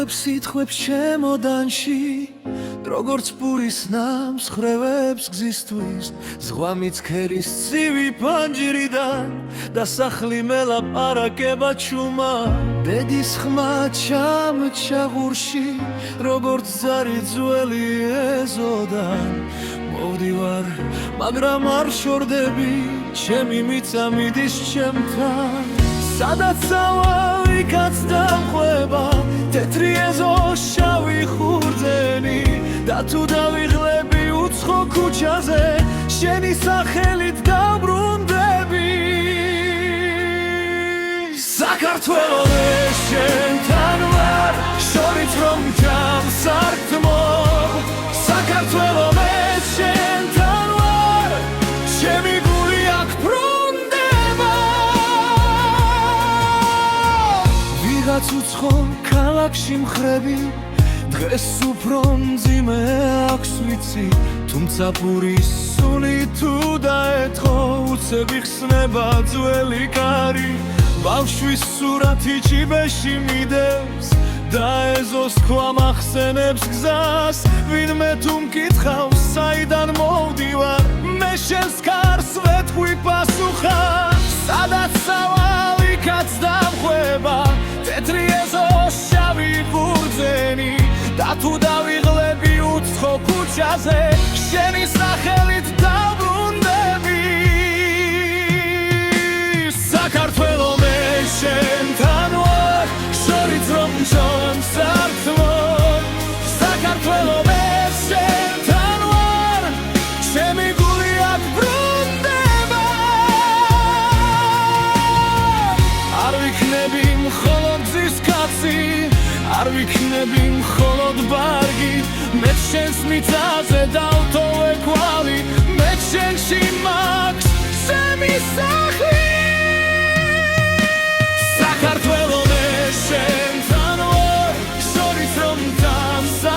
ყვებს სიტყვებს ჩემოდანში როგორც პურის ნამსხვრევებს გზისთვის ზღვა მიცქერის ცივი ფანჯრიდან და სახლი მელაპარაკება ჩუმა ბედის ხმა ჩამჩა ღურში როგორც ზარი ძველი ეზოდან მოვდივარ მაგრამ არ შორდები ჩემი მიწა მიდის ჩემთან სადაც ავალ იქაც დამყვება თეთრი ეზო შავი ხურძენი და თუ დავიღლები უცხო ქუჩაზე შენი სახელით დავბრუნდები საქართველო შენთან ვარ შორით რომ ჩამსართმო საქართველო შენთან ვარ ჩემი გული აქ ბრუნდება ვიღაც უცხო ქალაქში მხრები დღეს უფრო მძიმე აქვს ვიცი თუმცა პურის სული თუ დაეთხო უცებ იხსნება ძველი კარი ბავშვის სურათი ჭიბეში მიდევს და ეზოს თქვა მახსენებს გზას ვინმე თუ მკითხავს საიდან მოვდივარ მე შენს კარს ვეთქვი პასუხა სადაც სავალ იქაც დამხვება თეთრი ეზო შავი ხურძენი და თუ დავიღლები უცხო ქუჩაზე შენი სახელით დავბრუნდები საქართველო მე შენთან ვარ შორით რომ ჩამსართმო საქართველო მე შენთან ვარ ჩემი გული აქ ბრუნდება არ ვიქნები მხოლოდ გზის კაცი არ ვიქნები მხოლოდ ბარგი მე შენს მიწაზე დავტოვე კვალი მე შენში მაქვს ჩემი სახლი საქართველო მე შენთან ვარ შორით რომ დამსართმო